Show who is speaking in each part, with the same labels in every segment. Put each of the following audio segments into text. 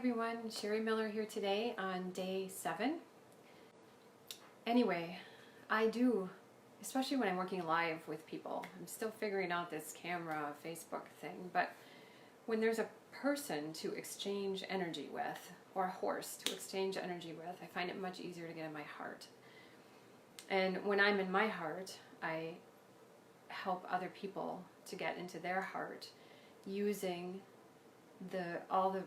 Speaker 1: everyone, Sherry Miller here today on day 7. Anyway, I do, especially when I'm working live with people, I'm still figuring out this camera Facebook thing, but when there's a person to exchange energy with, or a horse to exchange energy with, I find it much easier to get in my heart. And when I'm in my heart, I help other people to get into their heart using all the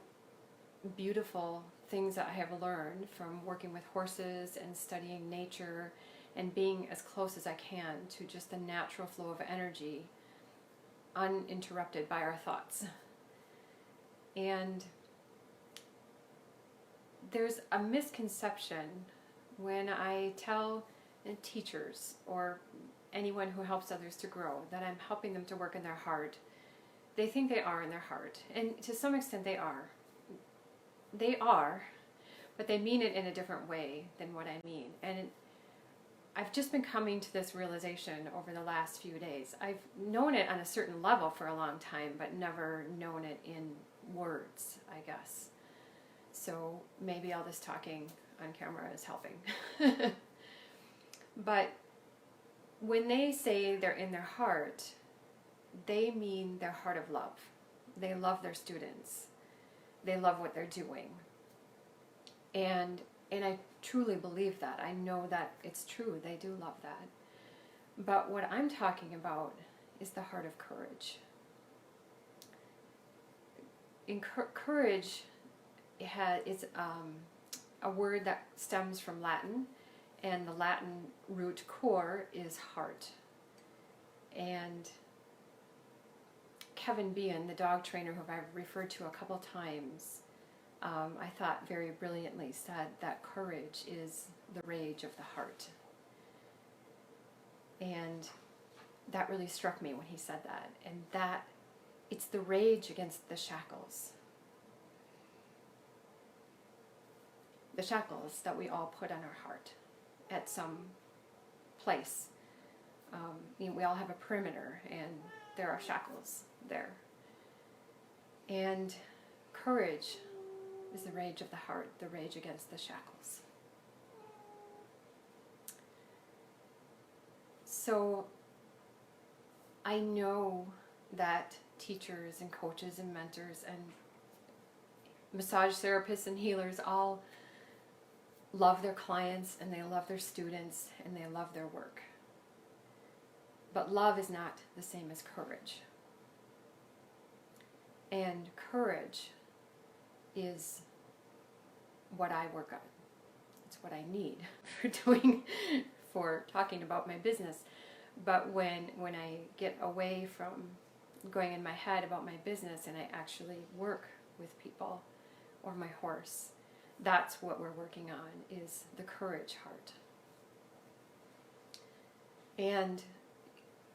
Speaker 1: beautiful things that I have learned from working with horses and studying nature and being as close as I can to just the natural flow of energy, uninterrupted by our thoughts. And there's a misconception when I tell teachers or anyone who helps others to grow that I'm helping them to work in their heart. They think they are in their heart, and to some extent they are. They are, but they mean it in a different way than what I mean. And I've just been coming to this realization over the last few days. I've known it on a certain level for a long time, but never known it in words, I guess. So maybe all this talking on camera is helping. But when they say they're in their heart, they mean their heart of love. They love their students. They love what they're doing. And I truly believe that. I know that it's true. They do love that. But what I'm talking about is the heart of courage. Courage is a word that stems from Latin, and the Latin root cor is heart. And Kevin Behan, the dog trainer who I've referred to a couple times, I thought very brilliantly said that courage is the rage of the heart. And that really struck me when he said that. And that it's the rage against the shackles. The shackles that we all put on our heart at some place. We all have a perimeter, and there are shackles there. And courage is the rage of the heart, the rage against the shackles. So I know that teachers and coaches and mentors and massage therapists and healers all love their clients, and they love their students, and they love their work. But love is not the same as courage. And courage is what I work on. It's what I need for talking about my business. But when I get away from going in my head about my business and I actually work with people or my horse, that's what we're working on, is the courage heart. And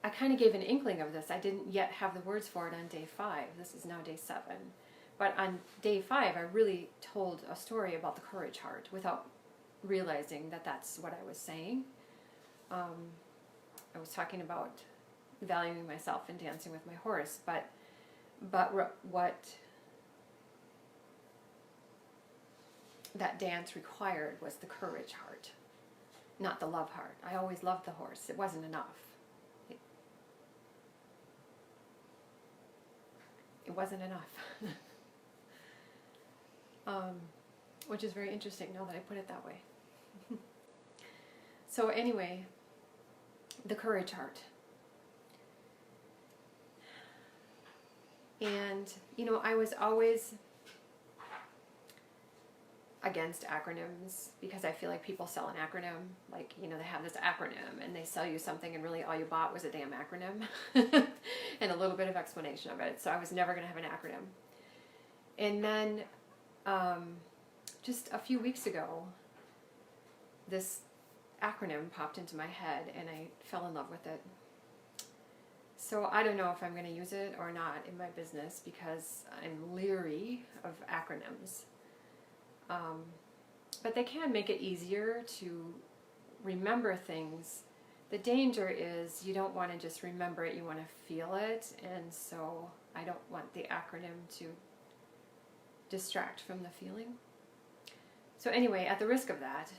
Speaker 1: I kind of gave an inkling of this. I didn't yet have the words for it on day 5. This is now day 7. But on day 5, I really told a story about the courage heart without realizing that that's what I was saying. I was talking about valuing myself and dancing with my horse, but what that dance required was the courage heart, not the love heart. I always loved the horse. It wasn't enough. It wasn't enough. Which is very interesting now that I put it that way. So anyway, the courage heart. And, I was always against acronyms, because I feel like people sell an acronym, like, they have this acronym and they sell you something and really all you bought was a damn acronym and a little bit of explanation of it. So I was never going to have an acronym. And then just a few weeks ago, this acronym popped into my head and I fell in love with it. So I don't know if I'm going to use it or not in my business, because I'm leery of acronyms. But they can make it easier to remember things. The danger is you don't want to just remember it, you want to feel it, and so I don't want the acronym to distract from the feeling. So anyway, at the risk of that,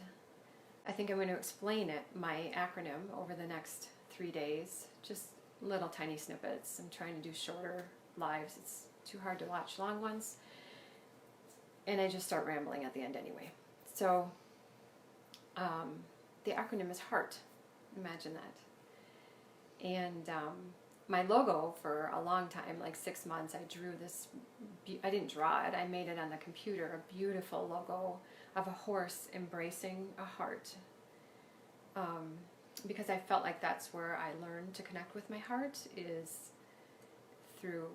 Speaker 1: I think I'm going to explain my acronym over the next 3 days, just little tiny snippets. I'm trying to do shorter lives. It's too hard to watch long ones. And I just start rambling at the end anyway. So the acronym is HEART. Imagine that. And my logo for a long time, like 6 months, I drew this, I didn't draw it, I made it on the computer, a beautiful logo of a horse embracing a heart. Because I felt like that's where I learned to connect with my heart, is through,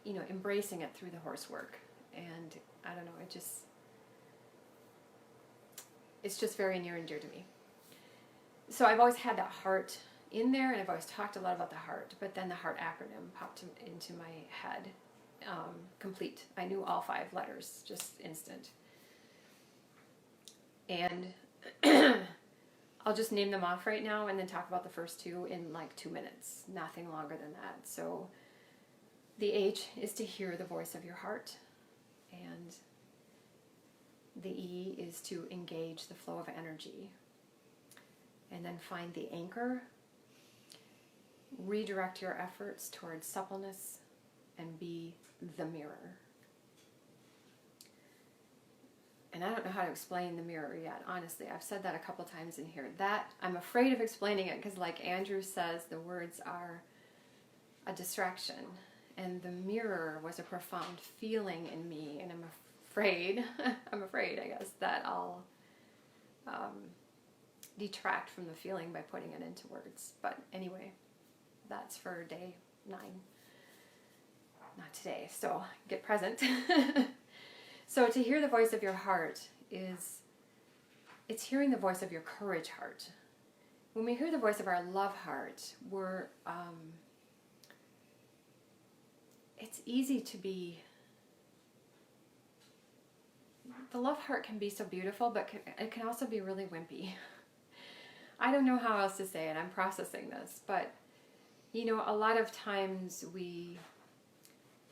Speaker 1: embracing it through the horse work. And I don't know, it's just very near and dear to me. So I've always had that heart in there, and I've always talked a lot about the heart, but then the HEART acronym popped into my head, complete. I knew all 5 letters, just instant. And I'll just name them off right now and then talk about the first 2 in like 2 minutes, nothing longer than that. So the H is to hear the voice of your heart, and the E is to engage the flow of energy. And then find the anchor, redirect your efforts towards suppleness, and be the mirror. And I don't know how to explain the mirror yet, honestly. I've said that a couple times in here. That, I'm afraid of explaining it because, like Andrew says, the words are a distraction. And the mirror was a profound feeling in me, and I'm afraid, I guess, that I'll detract from the feeling by putting it into words. But anyway, that's for day 9. Not today, so get present. So to hear the voice of your heart it's hearing the voice of your courage heart. When we hear the voice of our love heart, it's easy to be, the love heart can be so beautiful, but it can also be really wimpy. I don't know how else to say it. I'm processing this, but a lot of times we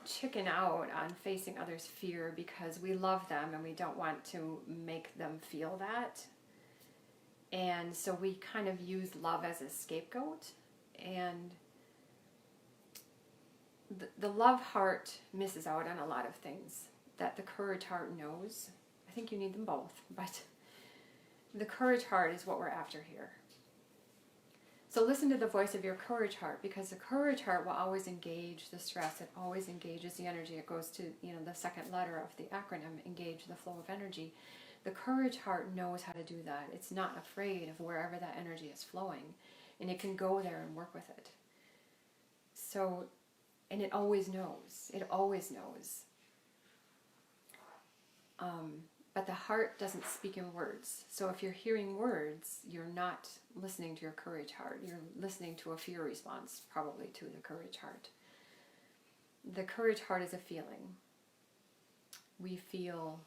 Speaker 1: chicken out on facing others' fear because we love them and we don't want to make them feel that. And so we kind of use love as a scapegoat. And the love heart misses out on a lot of things that the courage heart knows. I think you need them both, but the courage heart is what we're after here. So listen to the voice of your courage heart, because the courage heart will always engage the stress. It always engages the energy. It goes to, the second letter of the acronym, engage the flow of energy. The courage heart knows how to do that. It's not afraid of wherever that energy is flowing, and it can go there and work with it. So, and it always knows. It always knows. But the heart doesn't speak in words. So if you're hearing words, you're not listening to your courage heart. You're listening to a fear response, probably, to the courage heart. The courage heart is a feeling. We feel,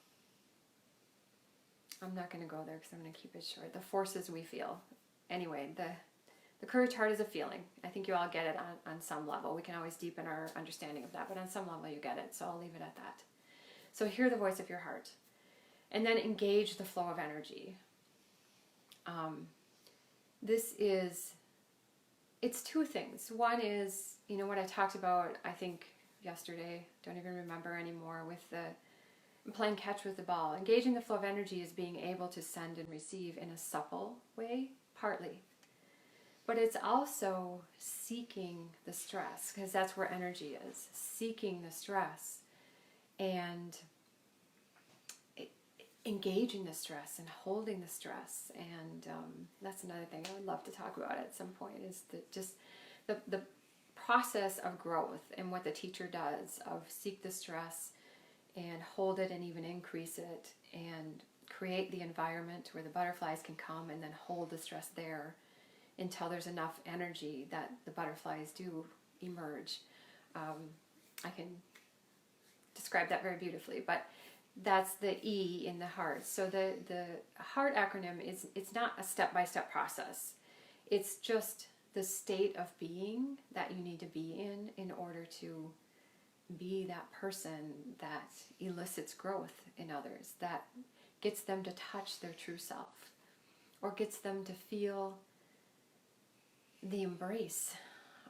Speaker 1: I'm not going to go there because I'm going to keep it short. The forces we feel. Anyway, the courage heart is a feeling. I think you all get it on some level. We can always deepen our understanding of that, but on some level you get it. So I'll leave it at that. So hear the voice of your heart. And then engage the flow of energy. It's 2 things. One is, what I talked about, I think, yesterday, don't even remember anymore, with playing catch with the ball. Engaging the flow of energy is being able to send and receive in a supple way, partly. But it's also seeking the stress, because that's where energy is. Seeking the stress and engaging the stress and holding the stress. And that's another thing I would love to talk about at some point, is the process of growth and what the teacher does of seek the stress and hold it and even increase it and create the environment where the butterflies can come, and then hold the stress there until there's enough energy that the butterflies do emerge. I can describe that very beautifully, but that's the E in the heart. So the heart acronym it's not a step-by-step process. It's just the state of being that you need to be in order to be that person that elicits growth in others, that gets them to touch their true self, or gets them to feel the embrace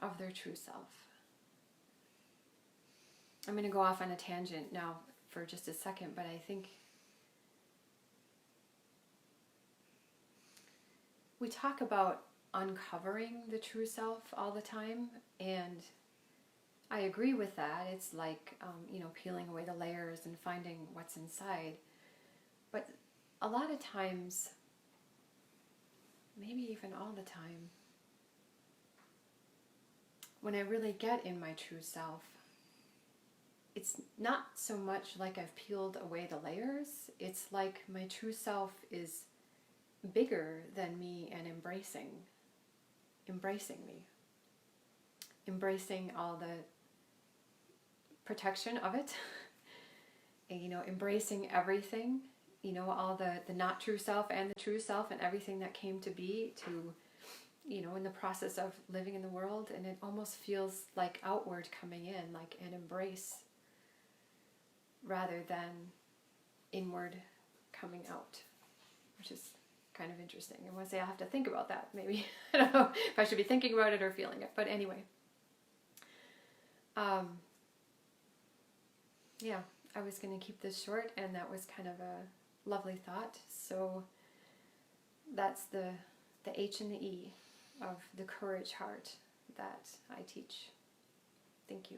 Speaker 1: of their true self. I'm going to go off on a tangent now for just a second, but I think we talk about uncovering the true self all the time, and I agree with that. It's like, peeling away the layers and finding what's inside. But a lot of times, maybe even all the time, when I really get in my true self, it's not so much like I've peeled away the layers. It's like my true self is bigger than me and embracing me. Embracing all the protection of it. And, embracing everything, all the not true self and the true self and everything that came to be to, in the process of living in the world. And it almost feels like outward coming in, like an embrace, rather than inward coming out, which is kind of interesting. I want to say I'll have to think about that, maybe. I don't know if I should be thinking about it or feeling it, but anyway. Yeah, I was going to keep this short, and that was kind of a lovely thought. So that's the H and the E of the courage heart that I teach. Thank you.